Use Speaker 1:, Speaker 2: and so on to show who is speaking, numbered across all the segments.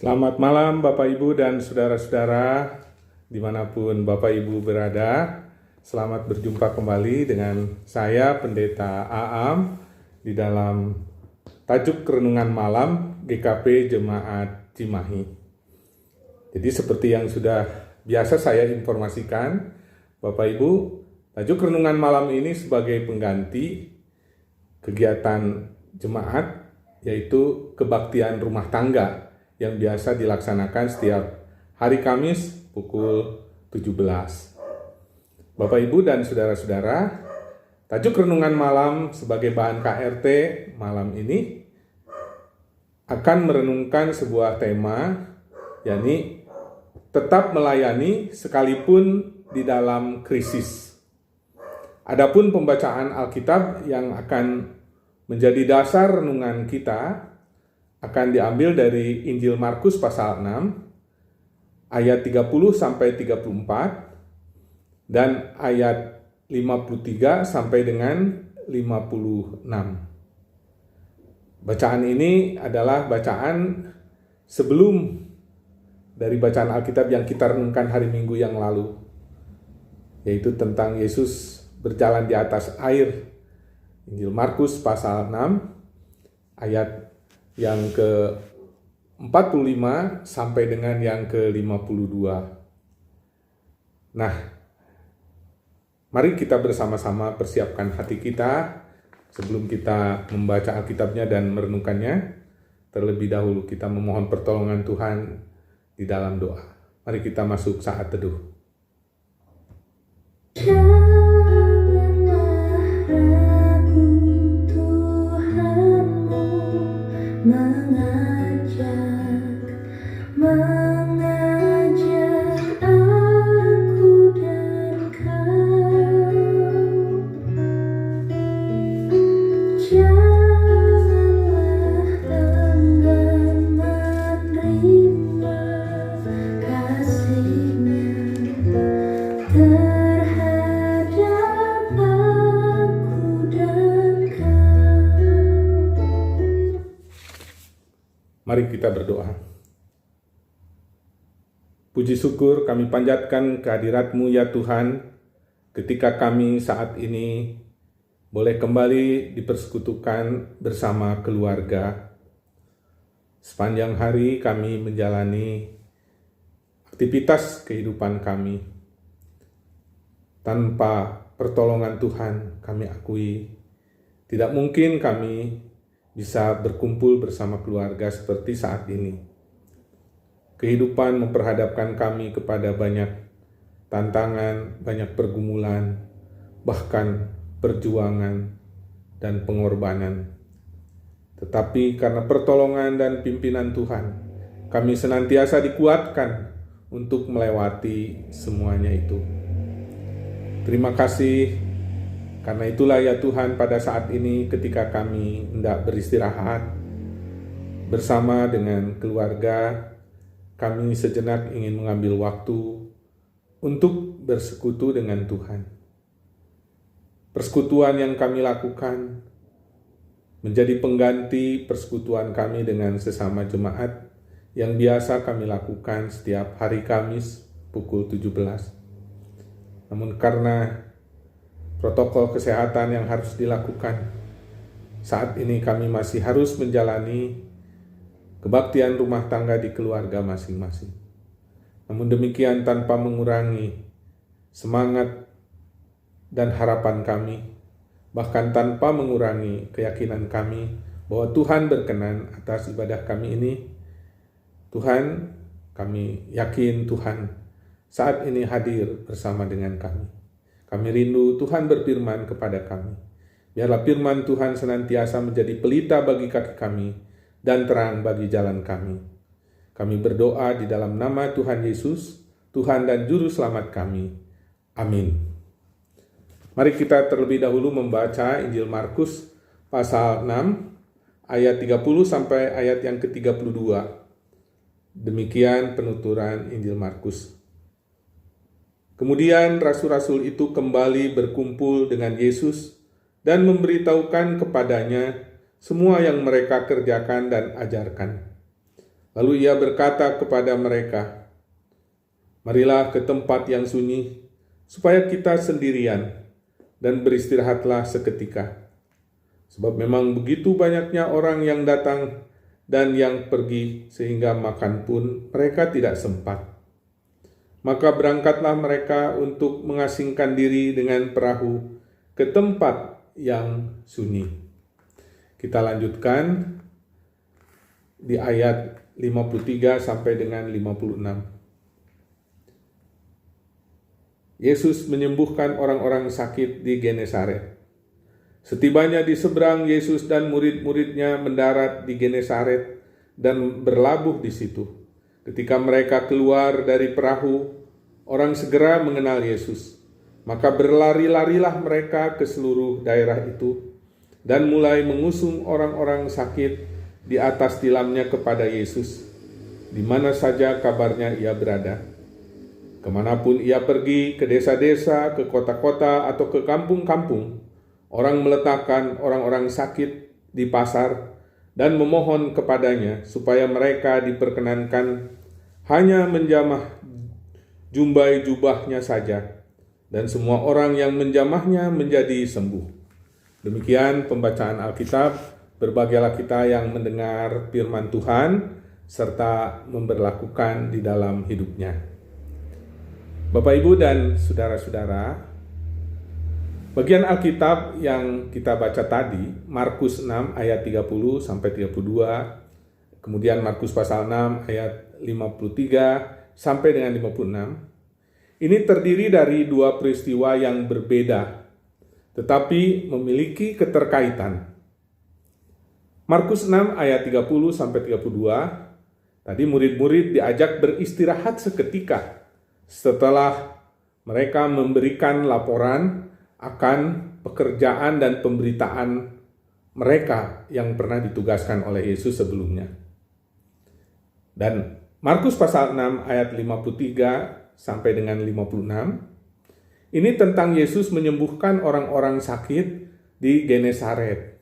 Speaker 1: Selamat malam Bapak Ibu dan saudara-saudara dimanapun Bapak Ibu berada. Selamat berjumpa kembali dengan saya Pendeta Aam di dalam tajuk Renungan Malam GKP Jemaat Cimahi. Jadi seperti yang sudah biasa saya informasikan Bapak Ibu, tajuk Renungan Malam ini sebagai pengganti kegiatan jemaat, yaitu kebaktian rumah tangga yang biasa dilaksanakan setiap hari Kamis pukul 17. Bapak Ibu dan saudara-saudara, tajuk renungan malam sebagai bahan KRT malam ini akan merenungkan sebuah tema, yakni tetap melayani sekalipun di dalam krisis. Adapun pembacaan Alkitab yang akan menjadi dasar renungan kita akan diambil dari Injil Markus pasal 6 ayat 30 sampai 34 dan ayat 53 sampai dengan 56. Bacaan ini adalah bacaan sebelum dari bacaan Alkitab yang kita renungkan hari Minggu yang lalu, yaitu tentang Yesus berjalan di atas air. Injil Markus pasal 6 ayat yang ke-45 sampai dengan yang ke-52. Nah, mari kita bersama-sama persiapkan hati kita sebelum kita membaca Alkitabnya dan merenungkannya. Terlebih dahulu kita memohon pertolongan Tuhan di dalam doa. Mari kita masuk saat teduh.
Speaker 2: Mengajak aku dan kau, janganlah enggan menerima kasih-Nya terhadap aku dan kau.
Speaker 1: Mari kita berdoa. Puji syukur kami panjatkan kehadirat-Mu ya Tuhan, ketika kami saat ini boleh kembali dipersekutukan bersama keluarga. Sepanjang hari kami menjalani aktivitas kehidupan kami. Tanpa pertolongan Tuhan, kami akui tidak mungkin kami bisa berkumpul bersama keluarga seperti saat ini. Kehidupan memperhadapkan kami kepada banyak tantangan, banyak pergumulan, bahkan perjuangan dan pengorbanan. Tetapi karena pertolongan dan pimpinan Tuhan, kami senantiasa dikuatkan untuk melewati semuanya itu. Terima kasih, karena itulah ya Tuhan, pada saat ini ketika kami hendak beristirahat bersama dengan keluarga, kami sejenak ingin mengambil waktu untuk bersekutu dengan Tuhan. Persekutuan yang kami lakukan menjadi pengganti persekutuan kami dengan sesama jemaat yang biasa kami lakukan setiap hari Kamis pukul 17. Namun karena protokol kesehatan yang harus dilakukan, saat ini kami masih harus menjalani kebaktian rumah tangga di keluarga masing-masing. Namun demikian tanpa mengurangi semangat dan harapan kami, bahkan tanpa mengurangi keyakinan kami bahwa Tuhan berkenan atas ibadah kami ini. Tuhan, kami yakin Tuhan saat ini hadir bersama dengan kami. Kami rindu Tuhan berfirman kepada kami. Biarlah firman Tuhan senantiasa menjadi pelita bagi kaki kami dan terang bagi jalan kami. Kami berdoa di dalam nama Tuhan Yesus, Tuhan dan Juru Selamat kami. Amin. Mari kita terlebih dahulu membaca Injil Markus pasal 6 ayat 30 sampai ayat yang ke-32. Demikian penuturan Injil Markus. Kemudian rasul-rasul itu kembali berkumpul dengan Yesus dan memberitahukan kepadanya semua yang mereka kerjakan dan ajarkan. Lalu ia berkata kepada mereka, "Marilah ke tempat yang sunyi, supaya kita sendirian, dan beristirahatlah seketika. Sebab memang begitu banyaknya orang yang datang dan yang pergi, sehingga makan pun mereka tidak sempat." Maka berangkatlah mereka untuk mengasingkan diri dengan perahu ke tempat yang sunyi. Kita lanjutkan di ayat 53 sampai dengan 56. Yesus menyembuhkan orang-orang sakit di Genesaret. Setibanya di seberang, Yesus dan murid-muridnya mendarat di Genesaret dan berlabuh di situ. Ketika mereka keluar dari perahu, orang segera mengenal Yesus. Maka berlari-larilah mereka ke seluruh daerah itu dan mulai mengusung orang-orang sakit di atas tilamnya kepada Yesus, di mana saja kabarnya ia berada. Kemanapun ia pergi, ke desa-desa, ke kota-kota, atau ke kampung-kampung, orang meletakkan orang-orang sakit di pasar dan memohon kepadanya supaya mereka diperkenankan hanya menjamah jumbai jubahnya saja, dan semua orang yang menjamahnya menjadi sembuh. Demikian pembacaan Alkitab. Berbahagialah kita yang mendengar firman Tuhan serta memberlakukan di dalam hidupnya. Bapak, Ibu, dan saudara-saudara, bagian Alkitab yang kita baca tadi, Markus 6 ayat 30 sampai 32, kemudian Markus pasal 6 ayat 53 sampai dengan 56. Ini terdiri dari dua peristiwa yang berbeda, tetapi memiliki keterkaitan. Markus 6 ayat 30 sampai 32, tadi murid-murid diajak beristirahat seketika setelah mereka memberikan laporan akan pekerjaan dan pemberitaan mereka yang pernah ditugaskan oleh Yesus sebelumnya. Dan Markus pasal 6 ayat 53 sampai dengan 56, ini tentang Yesus menyembuhkan orang-orang sakit di Genesaret.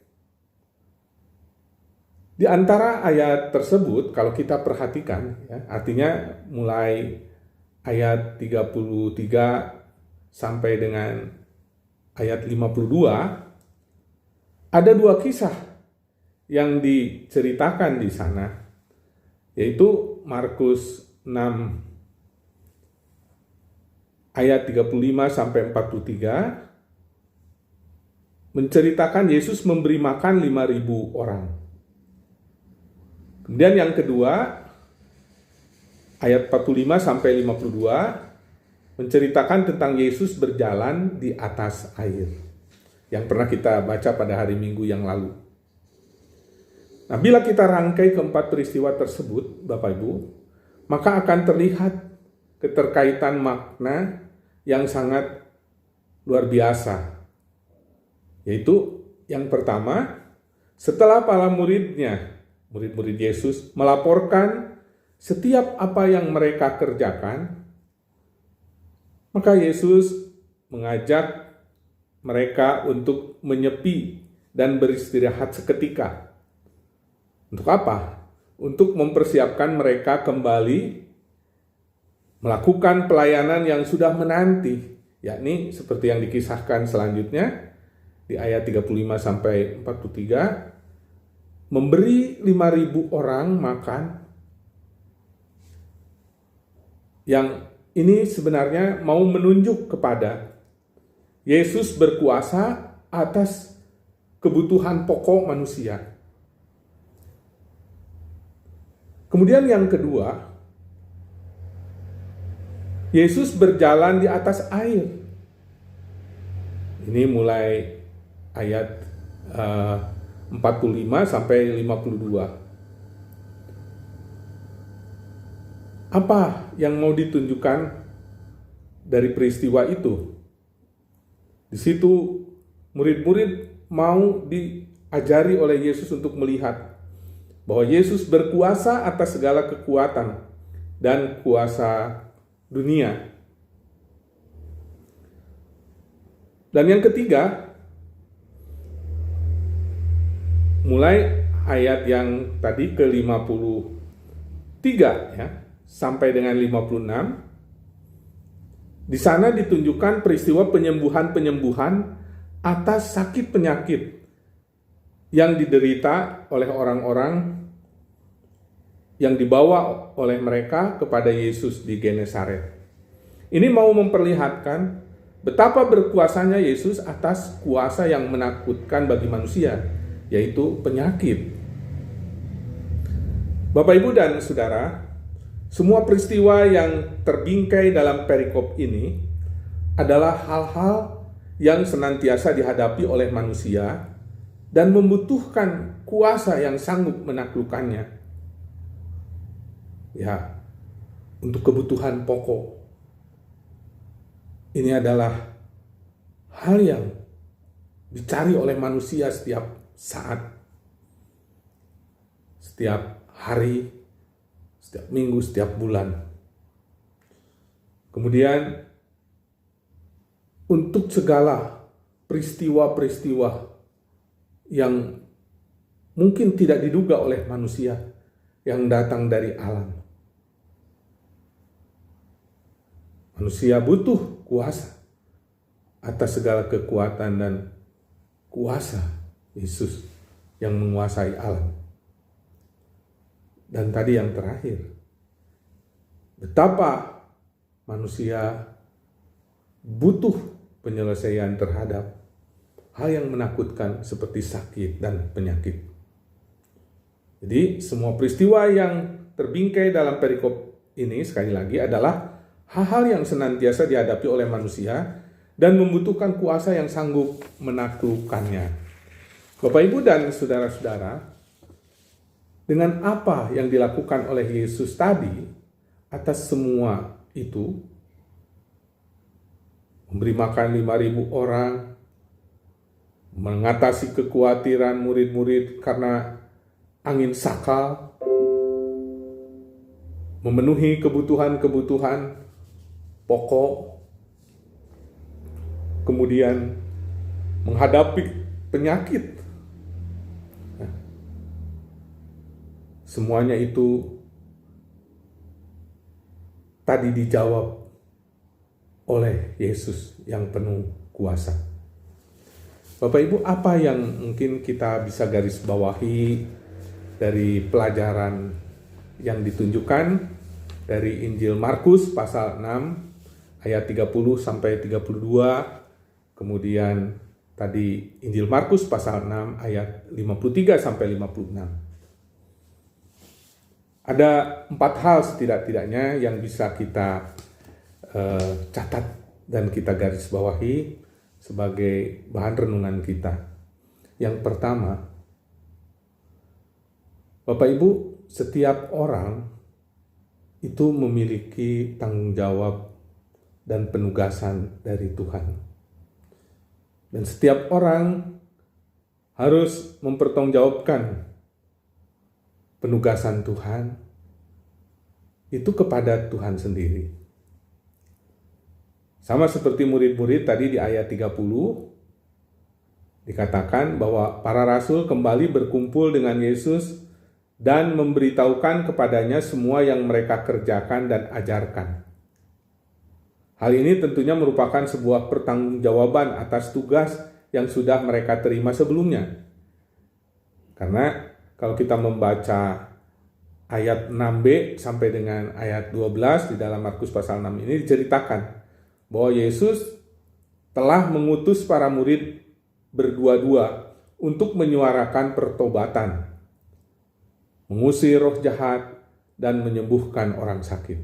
Speaker 1: Di antara ayat tersebut, kalau kita perhatikan, ya, artinya mulai ayat 33 sampai dengan ayat 52, ada dua kisah yang diceritakan di sana, yaitu Markus 6 ayat 35 sampai 43 menceritakan Yesus memberi makan 5.000 orang. Kemudian yang kedua, ayat 45 sampai 52 menceritakan tentang Yesus berjalan di atas air, yang pernah kita baca pada hari Minggu yang lalu. Nah, bila kita rangkai keempat peristiwa tersebut, Bapak Ibu, maka akan terlihat keterkaitan makna yang sangat luar biasa. Yaitu yang pertama, setelah para murid-murid Yesus melaporkan setiap apa yang mereka kerjakan, maka Yesus mengajak mereka untuk menyepi dan beristirahat seketika. Untuk apa? Untuk mempersiapkan mereka kembali melakukan pelayanan yang sudah menanti, yakni seperti yang dikisahkan selanjutnya di ayat 35 sampai 43, memberi 5.000 orang makan, yang ini sebenarnya mau menunjuk kepada Yesus berkuasa atas kebutuhan pokok manusia. Kemudian yang kedua, Yesus berjalan di atas air. Ini mulai ayat 45 sampai 52. Apa yang mau ditunjukkan dari peristiwa itu? Di situ murid-murid mau diajari oleh Yesus untuk melihat bahwa Yesus berkuasa atas segala kekuatan dan kuasa dunia. Dan yang ketiga, mulai ayat yang tadi ke 50 3 ya, sampai dengan 56. Di sana ditunjukkan peristiwa penyembuhan atas sakit penyakit yang diderita oleh orang-orang yang dibawa oleh mereka kepada Yesus di Genesaret. Ini mau memperlihatkan betapa berkuasanya Yesus atas kuasa yang menakutkan bagi manusia, yaitu penyakit. Bapak, Ibu, dan Saudara, semua peristiwa yang terbingkai dalam perikop ini adalah hal-hal yang senantiasa dihadapi oleh manusia dan membutuhkan kuasa yang sanggup menaklukkannya. Ya, untuk kebutuhan pokok. Ini adalah hal yang dicari oleh manusia setiap saat, setiap hari, setiap minggu, setiap bulan. Kemudian, untuk segala peristiwa-peristiwa yang mungkin tidak diduga oleh manusia yang datang dari alam. Manusia butuh kuasa atas segala kekuatan dan kuasa Yesus yang menguasai alam. Dan tadi yang terakhir, betapa manusia butuh penyelesaian terhadap hal yang menakutkan seperti sakit dan penyakit. Jadi semua peristiwa yang terbingkai dalam perikop ini sekali lagi adalah hal-hal yang senantiasa dihadapi oleh manusia dan membutuhkan kuasa yang sanggup menaklukkannya. Bapak, Ibu, dan saudara-saudara, dengan apa yang dilakukan oleh Yesus tadi atas semua itu, memberi makan 5.000 orang, mengatasi kekhawatiran murid-murid karena angin sakal, memenuhi kebutuhan-kebutuhan pokok, kemudian menghadapi penyakit. Semuanya itu tadi dijawab oleh Yesus yang penuh kuasa. Bapak, Ibu, apa yang mungkin kita bisa garis bawahi dari pelajaran yang ditunjukkan dari Injil Markus pasal 6 ayat 30 sampai 32, kemudian tadi Injil Markus pasal 6 ayat 53 sampai 56. Ada 4 hal setidak-tidaknya yang bisa kita catat dan kita garis bawahi sebagai bahan renungan kita. Yang pertama, Bapak, Ibu, setiap orang itu memiliki tanggung jawab dan penugasan dari Tuhan. Dan setiap orang harus mempertanggungjawabkan penugasan Tuhan itu kepada Tuhan sendiri. Sama seperti murid-murid tadi di ayat 30, dikatakan bahwa para rasul kembali berkumpul dengan Yesus dan memberitahukan kepadanya semua yang mereka kerjakan dan ajarkan. Hal ini tentunya merupakan sebuah pertanggungjawaban atas tugas yang sudah mereka terima sebelumnya. Karena kalau kita membaca ayat 6b sampai dengan ayat 12 di dalam Markus pasal 6 ini diceritakan bahwa Yesus telah mengutus para murid berdua-dua untuk menyuarakan pertobatan, mengusir roh jahat, dan menyembuhkan orang sakit.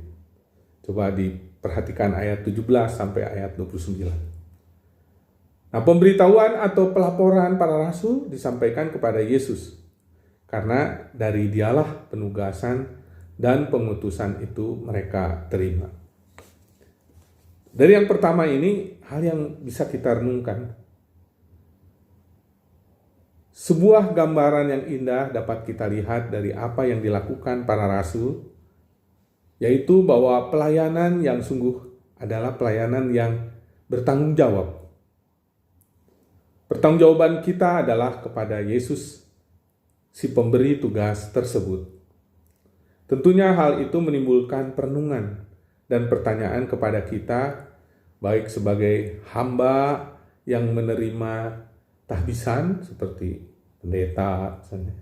Speaker 1: Coba diperhatikan ayat 17 sampai ayat 29. Nah, pemberitahuan atau pelaporan para rasul disampaikan kepada Yesus, karena dari dialah penugasan dan pengutusan itu mereka terima. Dari yang pertama ini, hal yang bisa kita renungkan. Sebuah gambaran yang indah dapat kita lihat dari apa yang dilakukan para rasul, yaitu bahwa pelayanan yang sungguh adalah pelayanan yang bertanggung jawab. Pertanggungjawaban kita adalah kepada Yesus, si pemberi tugas tersebut. Tentunya hal itu menimbulkan perenungan dan pertanyaan kepada kita, baik sebagai hamba yang menerima tahbisan seperti pendeta misalnya,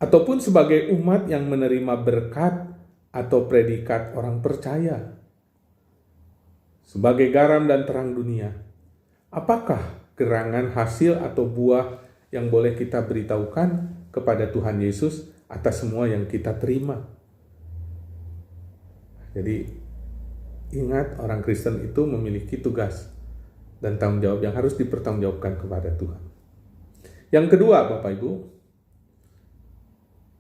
Speaker 1: ataupun sebagai umat yang menerima berkat atau predikat orang percaya. Sebagai garam dan terang dunia, apakah gerangan hasil atau buah yang boleh kita beritahukan kepada Tuhan Yesus atas semua yang kita terima? Jadi ingat, orang Kristen itu memiliki tugas dan tanggung jawab yang harus dipertanggungjawabkan kepada Tuhan. Yang kedua, Bapak Ibu,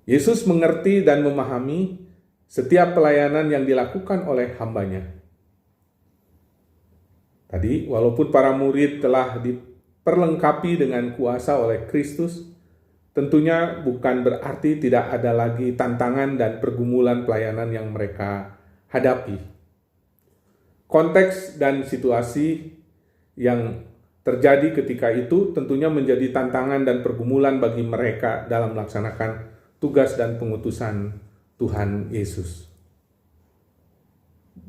Speaker 1: Yesus mengerti dan memahami setiap pelayanan yang dilakukan oleh hambanya. Tadi, walaupun para murid telah diperlengkapi dengan kuasa oleh Kristus, tentunya bukan berarti tidak ada lagi tantangan dan pergumulan pelayanan yang mereka hadapi. Konteks dan situasi yang terjadi ketika itu tentunya menjadi tantangan dan pergumulan bagi mereka dalam melaksanakan tugas dan pengutusan Tuhan Yesus.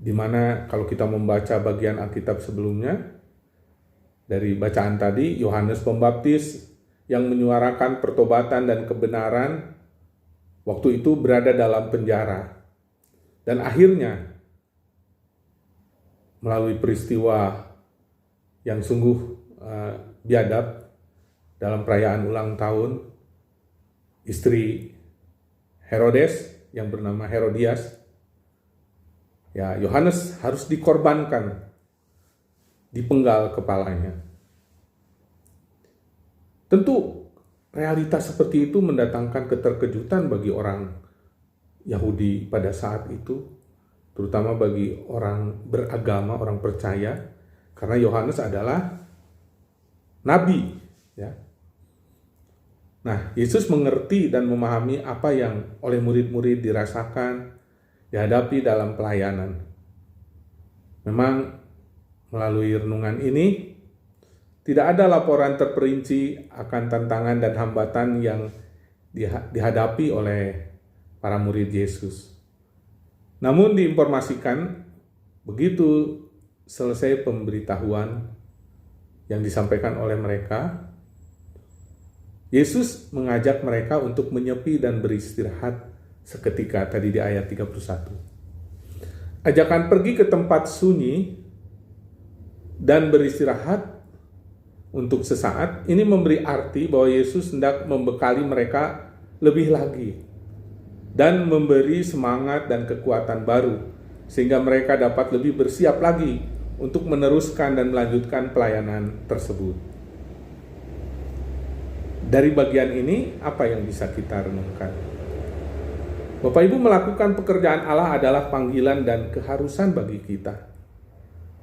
Speaker 1: Di mana kalau kita membaca bagian Alkitab sebelumnya, dari bacaan tadi, Yohanes Pembaptis yang menyuarakan pertobatan dan kebenaran waktu itu berada dalam penjara. Dan akhirnya melalui peristiwa yang sungguh biadab dalam perayaan ulang tahun, istri Herodes yang bernama Herodias, ya, Yohanes harus dikorbankan, dipenggal kepalanya. Tentu realitas seperti itu mendatangkan keterkejutan bagi orang Yahudi pada saat itu, terutama bagi orang beragama, orang percaya, karena Yohanes adalah nabi, ya. Nah, Yesus mengerti dan memahami apa yang oleh murid-murid dirasakan, dihadapi dalam pelayanan. Memang melalui renungan ini tidak ada laporan terperinci akan tantangan dan hambatan yang dihadapi oleh para murid Yesus. Namun diinformasikan begitu selesai pemberitahuan yang disampaikan oleh mereka, Yesus mengajak mereka untuk menyepi dan beristirahat seketika, tadi di ayat 31. Ajakan pergi ke tempat sunyi dan beristirahat untuk sesaat ini memberi arti bahwa Yesus hendak membekali mereka lebih lagi dan memberi semangat dan kekuatan baru sehingga mereka dapat lebih bersiap lagi untuk meneruskan dan melanjutkan pelayanan tersebut. Dari bagian ini, apa yang bisa kita renungkan? Bapak Ibu, melakukan pekerjaan Allah adalah panggilan dan keharusan bagi kita.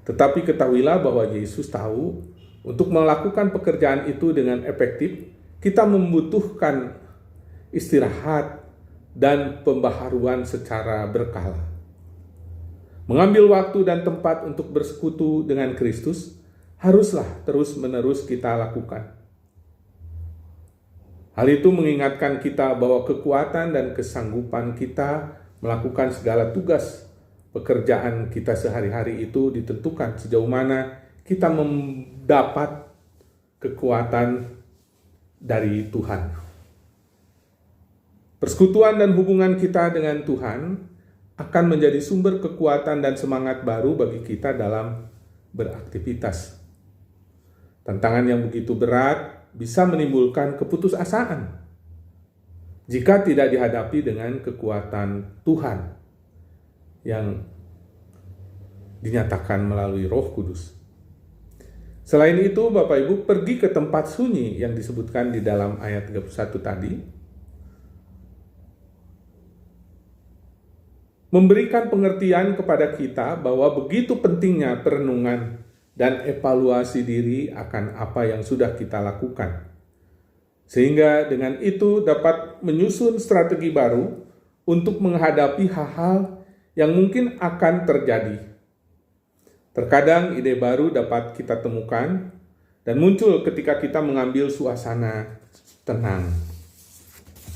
Speaker 1: Tetapi ketahuilah bahwa Yesus tahu untuk melakukan pekerjaan itu dengan efektif, kita membutuhkan istirahat dan pembaharuan secara berkala. Mengambil waktu dan tempat untuk bersekutu dengan Kristus haruslah terus-menerus kita lakukan. Hal itu mengingatkan kita bahwa kekuatan dan kesanggupan kita melakukan segala tugas pekerjaan kita sehari-hari itu ditentukan sejauh mana kita mendapat kekuatan dari Tuhan. Persekutuan dan hubungan kita dengan Tuhan akan menjadi sumber kekuatan dan semangat baru bagi kita dalam beraktivitas. Tantangan yang begitu berat bisa menimbulkan keputusasaan jika tidak dihadapi dengan kekuatan Tuhan yang dinyatakan melalui Roh Kudus. Selain itu, Bapak Ibu, pergi ke tempat sunyi yang disebutkan di dalam ayat 31 tadi memberikan pengertian kepada kita bahwa begitu pentingnya perenungan dan evaluasi diri akan apa yang sudah kita lakukan. Sehingga dengan itu dapat menyusun strategi baru untuk menghadapi hal-hal yang mungkin akan terjadi. Terkadang ide baru dapat kita temukan dan muncul ketika kita mengambil suasana tenang.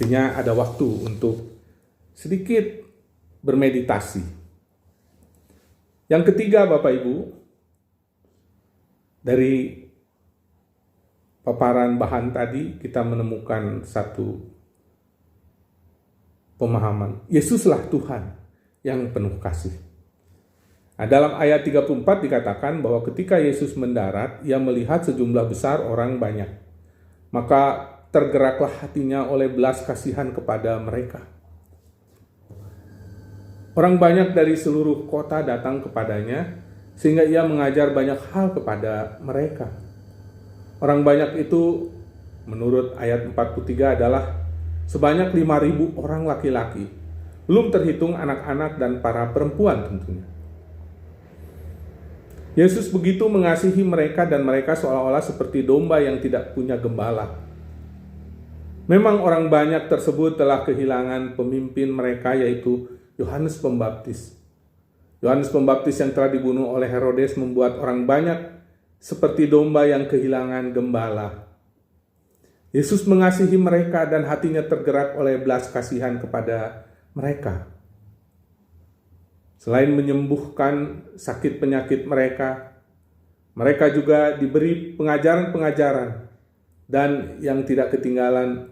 Speaker 1: Artinya ada waktu untuk sedikit bermeditasi. Yang ketiga, Bapak Ibu, dari paparan bahan tadi kita menemukan satu pemahaman. Yesuslah Tuhan yang penuh kasih. Nah, dalam ayat 34 dikatakan bahwa ketika Yesus mendarat, ia melihat sejumlah besar orang banyak. Maka tergeraklah hatinya oleh belas kasihan kepada mereka. Orang banyak dari seluruh kota datang kepadanya, sehingga ia mengajar banyak hal kepada mereka. Orang banyak itu, menurut ayat 43 adalah sebanyak 5.000 orang laki-laki, belum terhitung anak-anak dan para perempuan tentunya. Yesus begitu mengasihi mereka dan mereka seolah-olah seperti domba yang tidak punya gembala. Memang orang banyak tersebut telah kehilangan pemimpin mereka, yaitu Yohanes Pembaptis. Yohanes Pembaptis yang telah dibunuh oleh Herodes membuat orang banyak seperti domba yang kehilangan gembala. Yesus mengasihi mereka dan hatinya tergerak oleh belas kasihan kepada mereka. Selain menyembuhkan sakit penyakit mereka, mereka juga diberi pengajaran-pengajaran dan yang tidak ketinggalan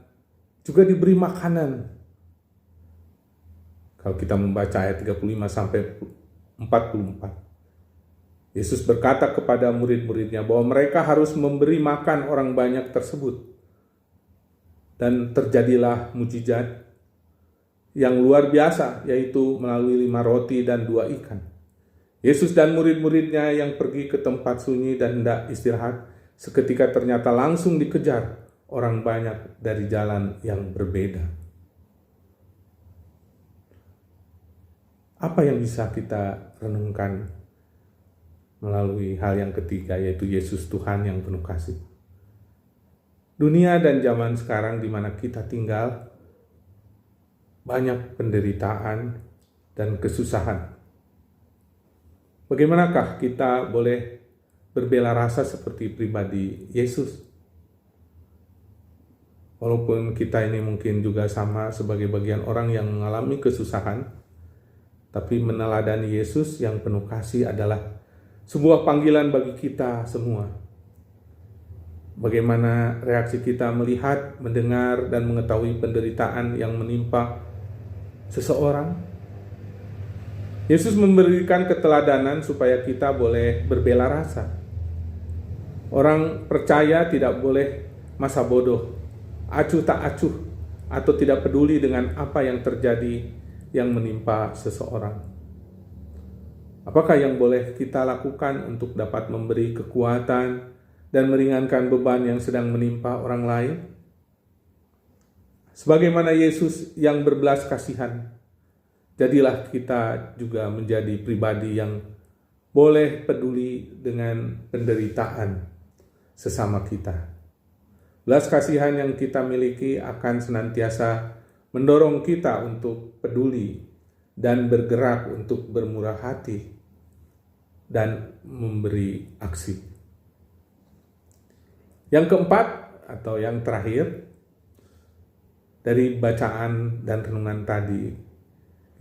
Speaker 1: juga diberi makanan. Kalau kita membaca ayat 35 sampai 44. Yesus berkata kepada murid-muridnya bahwa mereka harus memberi makan orang banyak tersebut. Dan terjadilah mujizat yang luar biasa, yaitu melalui 5 roti dan 2 ikan. Yesus dan murid-muridnya yang pergi ke tempat sunyi dan hendak istirahat, seketika ternyata langsung dikejar orang banyak dari jalan yang berbeda. Apa yang bisa kita renungkan melalui hal yang ketiga, yaitu Yesus Tuhan yang penuh kasih? Dunia dan zaman sekarang di mana kita tinggal, banyak penderitaan dan kesusahan. Bagaimanakah kita boleh berbela rasa seperti pribadi Yesus? Walaupun kita ini mungkin juga sama sebagai bagian orang yang mengalami kesusahan, tapi meneladani Yesus yang penuh kasih adalah sebuah panggilan bagi kita semua. Bagaimana reaksi kita melihat, mendengar, dan mengetahui penderitaan yang menimpa seseorang? Yesus memberikan keteladanan supaya kita boleh berbela rasa. Orang percaya tidak boleh masa bodoh, acuh tak acuh, atau tidak peduli dengan apa yang terjadi yang menimpa seseorang. Apakah yang boleh kita lakukan untuk dapat memberi kekuatan dan meringankan beban yang sedang menimpa orang lain? Sebagaimana Yesus yang berbelas kasihan, jadilah kita juga menjadi pribadi yang boleh peduli dengan penderitaan sesama kita. Belas kasihan yang kita miliki akan senantiasa mendorong kita untuk peduli dan bergerak untuk bermurah hati dan memberi aksi. Yang keempat atau yang terakhir, dari bacaan dan renungan tadi,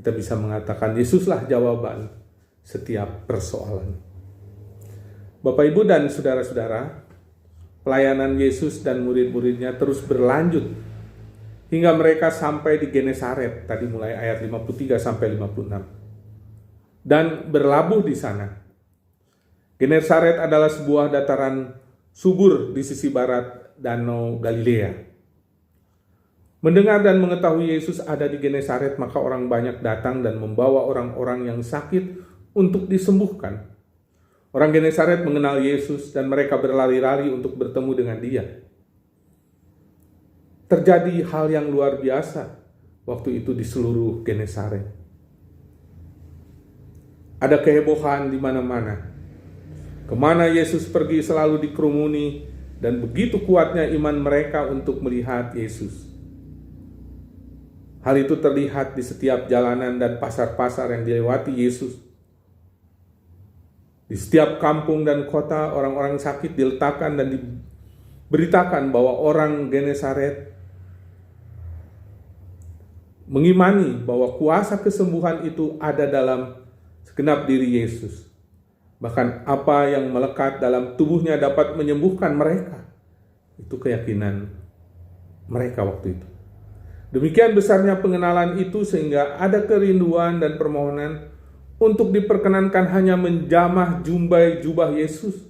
Speaker 1: kita bisa mengatakan Yesuslah jawaban setiap persoalan. Bapak, Ibu, dan saudara-saudara, pelayanan Yesus dan murid-muridnya terus berlanjut hingga mereka sampai di Genesaret, tadi mulai ayat 53 sampai 56, dan berlabuh di sana. Genesaret adalah sebuah dataran subur di sisi barat Danau Galilea. Mendengar dan mengetahui Yesus ada di Genesaret, maka orang banyak datang dan membawa orang-orang yang sakit untuk disembuhkan. Orang Genesaret mengenal Yesus dan mereka berlari-lari untuk bertemu dengan Dia. Terjadi hal yang luar biasa waktu itu di seluruh Genesaret. Ada kehebohan di mana-mana. Kemana Yesus pergi selalu dikerumuni, dan begitu kuatnya iman mereka untuk melihat Yesus. Hal itu terlihat di setiap jalanan dan pasar-pasar yang dilewati Yesus. Di setiap kampung dan kota, orang-orang sakit diletakkan dan diberitakan bahwa orang Genesaret mengimani bahwa kuasa kesembuhan itu ada dalam segenap diri Yesus. Bahkan apa yang melekat dalam tubuhnya dapat menyembuhkan mereka. Itu keyakinan mereka waktu itu. Demikian besarnya pengenalan itu sehingga ada kerinduan dan permohonan untuk diperkenankan hanya menjamah jubah Yesus,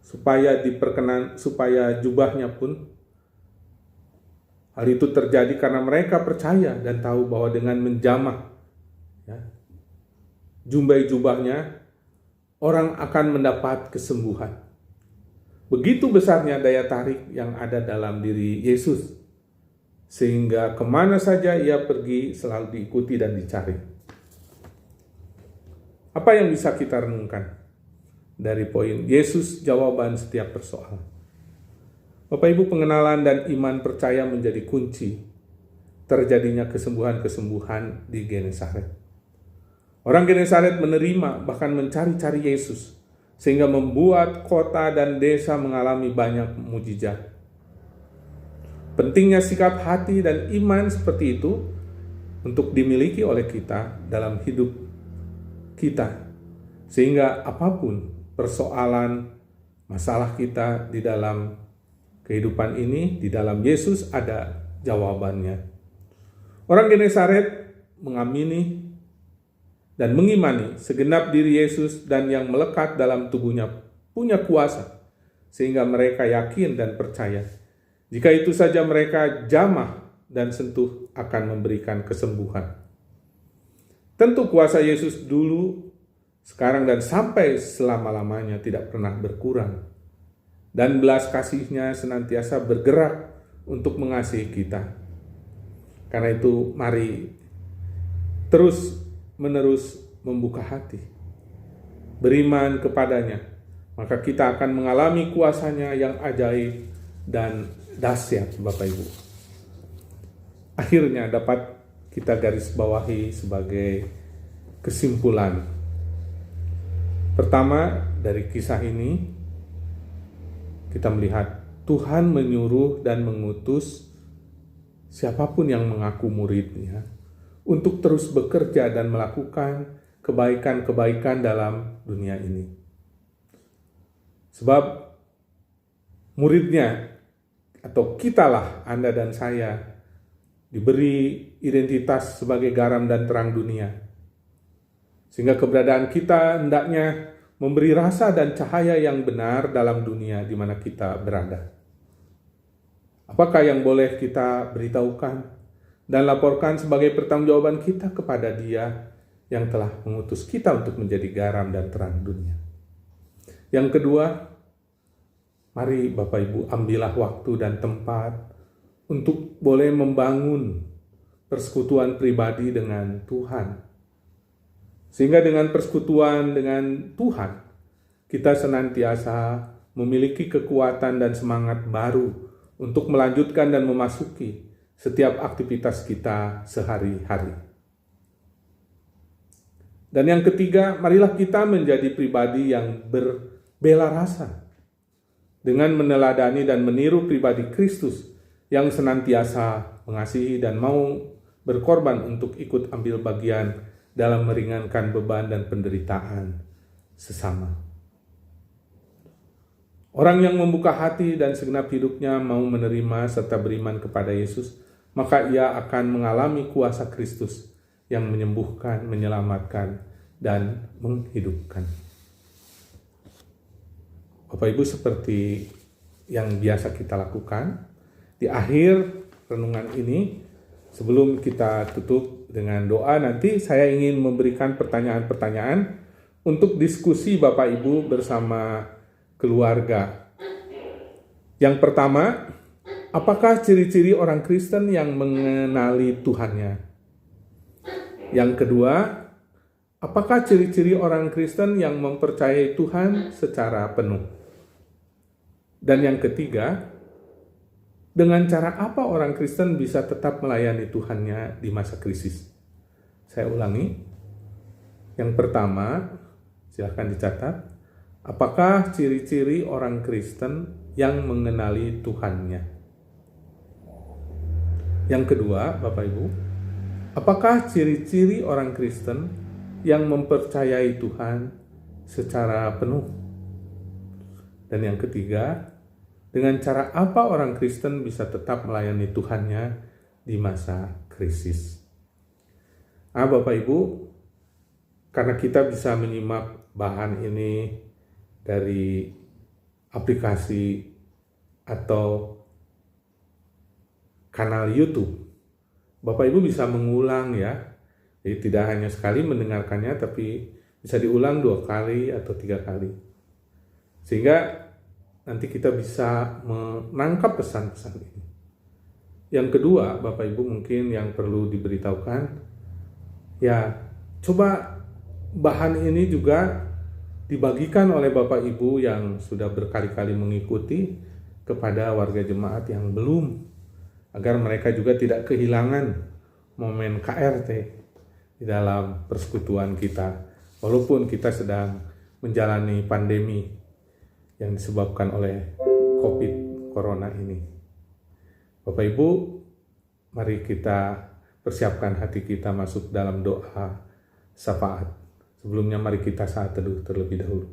Speaker 1: supaya jubahnya pun, hal itu terjadi karena mereka percaya dan tahu bahwa dengan menjamah jubahnya, orang akan mendapat kesembuhan. Begitu besarnya daya tarik yang ada dalam diri Yesus, sehingga kemana saja ia pergi selalu diikuti dan dicari. Apa yang bisa kita renungkan dari poin Yesus jawaban setiap persoalan? Bapak Ibu, pengenalan dan iman percaya menjadi kunci terjadinya kesembuhan-kesembuhan di Genesaret. Orang Genesaret menerima bahkan mencari-cari Yesus, sehingga membuat kota dan desa mengalami banyak mukjizat. Pentingnya sikap hati dan iman seperti itu untuk dimiliki oleh kita dalam hidup kita, sehingga apapun persoalan, masalah kita di dalam kehidupan ini, di dalam Yesus ada jawabannya. Orang Genesaret mengamini dan mengimani segenap diri Yesus dan yang melekat dalam tubuhnya punya kuasa, sehingga mereka yakin dan percaya. Jika itu saja mereka jamah dan sentuh akan memberikan kesembuhan. Tentu kuasa Yesus dulu, sekarang dan sampai selama-lamanya tidak pernah berkurang. Dan belas kasih-Nya senantiasa bergerak untuk mengasihi kita. Karena itu mari terus-menerus membuka hati, beriman kepadanya, maka kita akan mengalami kuasa-Nya yang ajaib dan dahsyat, Bapak Ibu. Akhirnya dapat kita garis bawahi sebagai kesimpulan. Pertama, dari kisah ini kita melihat Tuhan menyuruh dan mengutus siapapun yang mengaku murid-Nya untuk terus bekerja dan melakukan kebaikan-kebaikan dalam dunia ini. Sebab murid-Nya atau kitalah, Anda dan saya, diberi identitas sebagai garam dan terang dunia. Sehingga keberadaan kita hendaknya memberi rasa dan cahaya yang benar dalam dunia di mana kita berada. Apakah yang boleh kita beritahukan dan laporkan sebagai pertanggungjawaban kita kepada Dia yang telah mengutus kita untuk menjadi garam dan terang dunia? Yang kedua, mari Bapak Ibu ambillah waktu dan tempat untuk boleh membangun persekutuan pribadi dengan Tuhan. Sehingga dengan persekutuan dengan Tuhan, kita senantiasa memiliki kekuatan dan semangat baru untuk melanjutkan dan memasuki setiap aktivitas kita sehari-hari. Dan yang ketiga, marilah kita menjadi pribadi yang berbela rasa dengan meneladani dan meniru pribadi Kristus yang senantiasa mengasihi dan mau berkorban untuk ikut ambil bagian dalam meringankan beban dan penderitaan sesama. Orang yang membuka hati dan segenap hidupnya mau menerima serta beriman kepada Yesus, maka ia akan mengalami kuasa Kristus yang menyembuhkan, menyelamatkan, dan menghidupkan. Bapak Ibu, seperti yang biasa kita lakukan, di akhir renungan ini, sebelum kita tutup dengan doa, nanti saya ingin memberikan pertanyaan-pertanyaan untuk diskusi Bapak Ibu bersama keluarga. Yang pertama, apakah ciri-ciri orang Kristen yang mengenali Tuhannya? Yang kedua, apakah ciri-ciri orang Kristen yang mempercayai Tuhan secara penuh? Dan yang ketiga, dengan cara apa orang Kristen bisa tetap melayani Tuhannya di masa krisis? Saya ulangi. Yang pertama, silahkan dicatat. Apakah ciri-ciri orang Kristen yang mengenali Tuhannya? Yang kedua, Bapak Ibu, apakah ciri-ciri orang Kristen yang mempercayai Tuhan secara penuh? Dan yang ketiga, dengan cara apa orang Kristen bisa tetap melayani Tuhannya di masa krisis? Bapak Ibu, karena kita bisa menyimak bahan ini dari aplikasi atau kanal YouTube, Bapak Ibu bisa mengulang ya. Jadi tidak hanya sekali mendengarkannya, tapi bisa diulang 2 kali atau 3 kali. Sehingga nanti kita bisa menangkap pesan-pesan ini. Yang kedua, Bapak Ibu mungkin yang perlu diberitahukan, ya coba bahan ini juga dibagikan oleh Bapak Ibu yang sudah berkali-kali mengikuti kepada warga jemaat yang belum, agar mereka juga tidak kehilangan momen KRT di dalam persekutuan kita, walaupun kita sedang menjalani pandemi yang disebabkan oleh COVID Corona ini. Bapak Ibu, mari kita persiapkan hati kita masuk dalam doa syafaat. Sebelumnya mari kita saat teduh terlebih dahulu.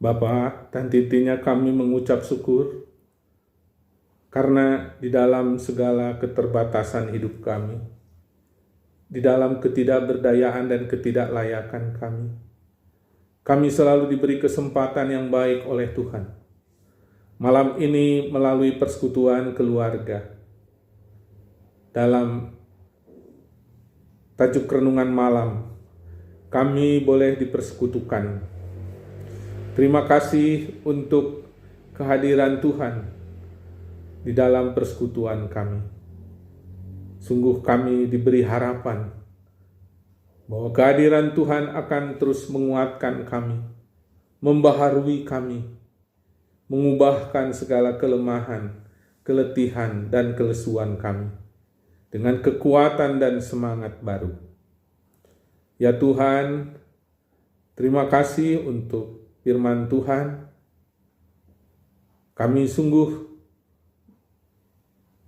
Speaker 1: Bapa dan Titinya kami mengucap syukur karena di dalam segala keterbatasan hidup kami, di dalam ketidakberdayaan dan ketidaklayakan kami selalu diberi kesempatan yang baik oleh Tuhan. Malam ini melalui persekutuan keluarga, dalam tajuk renungan malam, kami boleh dipersekutukan. Terima kasih untuk kehadiran Tuhan di dalam persekutuan kami. Sungguh kami diberi harapan bahwa kehadiran Tuhan akan terus menguatkan kami, membaharui kami, mengubahkan segala kelemahan, keletihan, dan kelesuan kami dengan kekuatan dan semangat baru. Ya Tuhan, terima kasih untuk firman Tuhan. Kami sungguh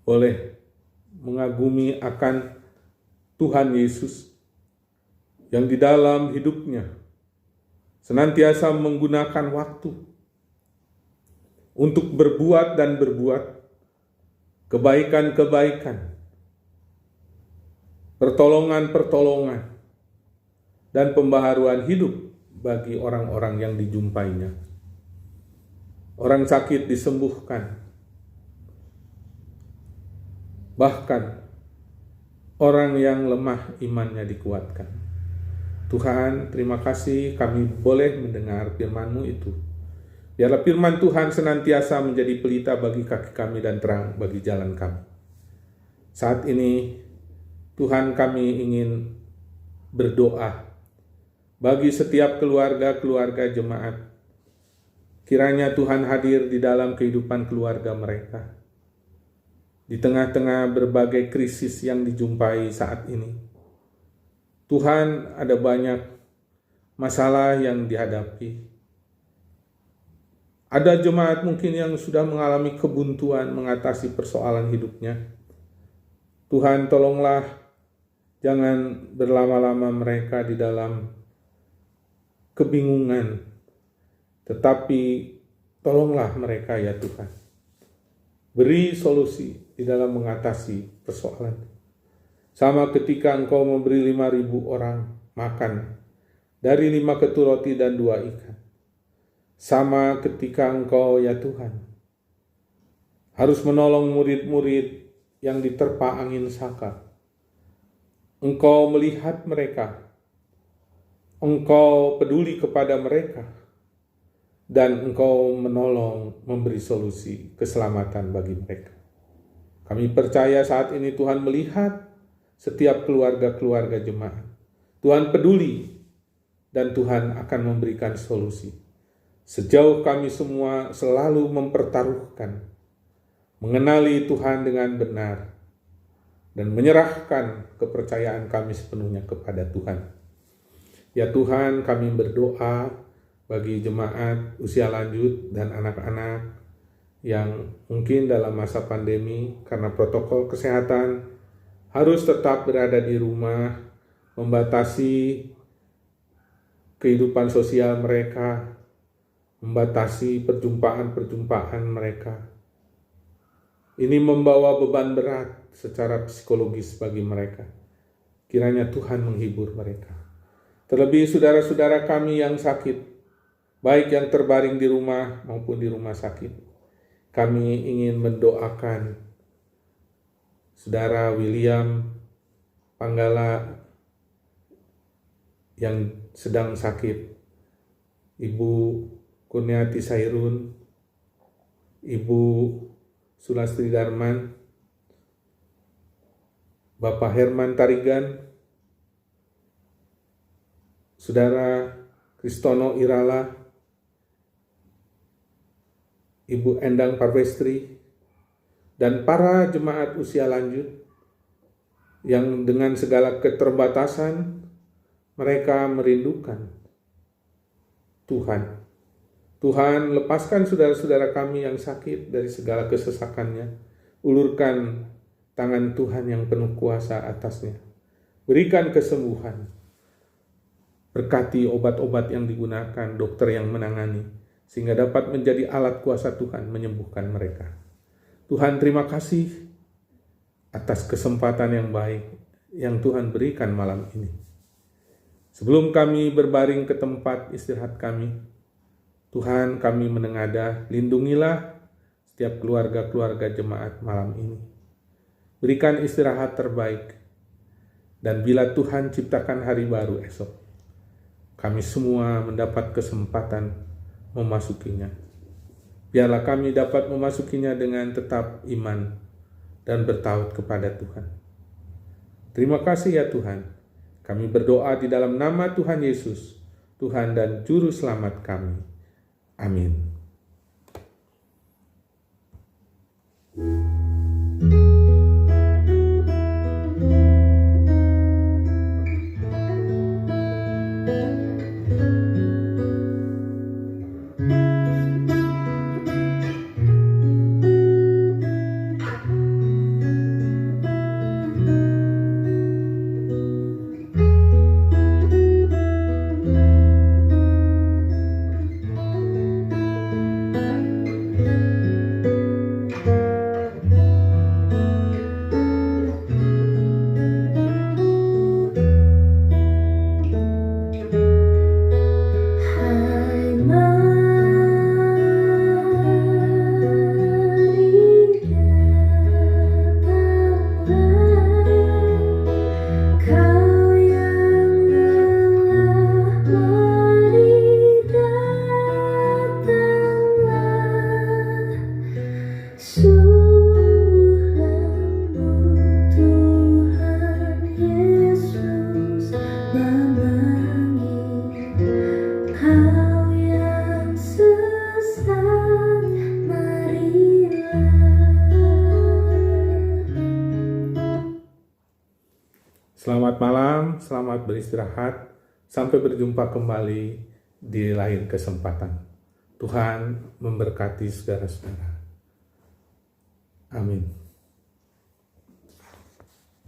Speaker 1: boleh mengagumi akan Tuhan Yesus yang di dalam hidupnya senantiasa menggunakan waktu untuk berbuat dan berbuat kebaikan-kebaikan, pertolongan-pertolongan, dan pembaharuan hidup bagi orang-orang yang dijumpainya. Orang sakit disembuhkan, bahkan orang yang lemah imannya dikuatkan. Tuhan, terima kasih kami boleh mendengar firman-Mu itu. Biarlah firman Tuhan senantiasa menjadi pelita bagi kaki kami dan terang bagi jalan kami. Saat ini, Tuhan, kami ingin berdoa bagi setiap keluarga-keluarga jemaat. Kiranya Tuhan hadir di dalam kehidupan keluarga mereka, di tengah-tengah berbagai krisis yang dijumpai saat ini. Tuhan, ada banyak masalah yang dihadapi. Ada jemaat mungkin yang sudah mengalami kebuntuan mengatasi persoalan hidupnya. Tuhan, tolonglah jangan berlama-lama mereka di dalam kebingungan, tetapi tolonglah mereka ya Tuhan. Beri solusi di dalam mengatasi persoalan. Sama ketika Engkau memberi 5.000 orang makan dari 5 ketul roti dan 2 ikan. Sama ketika Engkau ya Tuhan harus menolong murid-murid yang diterpa angin saka. Engkau melihat mereka, Engkau peduli kepada mereka, dan Engkau menolong memberi solusi keselamatan bagi mereka. Kami percaya saat ini Tuhan melihat setiap keluarga-keluarga jemaat. Tuhan peduli dan Tuhan akan memberikan solusi. Sejauh kami semua selalu mempertaruhkan, mengenali Tuhan dengan benar, dan menyerahkan kepercayaan kami sepenuhnya kepada Tuhan. Ya Tuhan, kami berdoa bagi jemaat usia lanjut dan anak-anak yang mungkin dalam masa pandemi karena protokol kesehatan harus tetap berada di rumah, membatasi kehidupan sosial mereka, membatasi perjumpaan-perjumpaan mereka. Ini membawa beban berat secara psikologis bagi mereka. Kiranya Tuhan menghibur mereka. Terlebih saudara-saudara kami yang sakit, baik yang terbaring di rumah maupun di rumah sakit. Kami ingin mendoakan Saudara William Panggala yang sedang sakit, Ibu Kurniati Sairun, Ibu Sulastri Darman, Bapak Herman Tarigan, Saudara Kristono Irala, Ibu Endang Parvestri, dan para jemaat usia lanjut yang dengan segala keterbatasan mereka merindukan Tuhan. Tuhan, lepaskan saudara-saudara kami yang sakit dari segala kesesakannya. Ulurkan tangan Tuhan yang penuh kuasa atasnya. Berikan kesembuhan. Berkati obat-obat yang digunakan, dokter yang menangani, sehingga dapat menjadi alat kuasa Tuhan menyembuhkan mereka. Tuhan, terima kasih atas kesempatan yang baik yang Tuhan berikan malam ini. Sebelum kami berbaring ke tempat istirahat kami, Tuhan, kami menengadah, lindungilah setiap keluarga-keluarga jemaat malam ini. Berikan istirahat terbaik, dan bila Tuhan ciptakan hari baru esok, kami semua mendapat kesempatan memasukinya. Biarlah kami dapat memasukinya dengan tetap iman dan bertaut kepada Tuhan. Terima kasih ya Tuhan. Kami berdoa di dalam nama Tuhan Yesus, Tuhan dan Juru Selamat kami. Amin. Selamat malam, selamat beristirahat. Sampai berjumpa kembali di lain kesempatan. Tuhan memberkati saudara-saudara. Amin.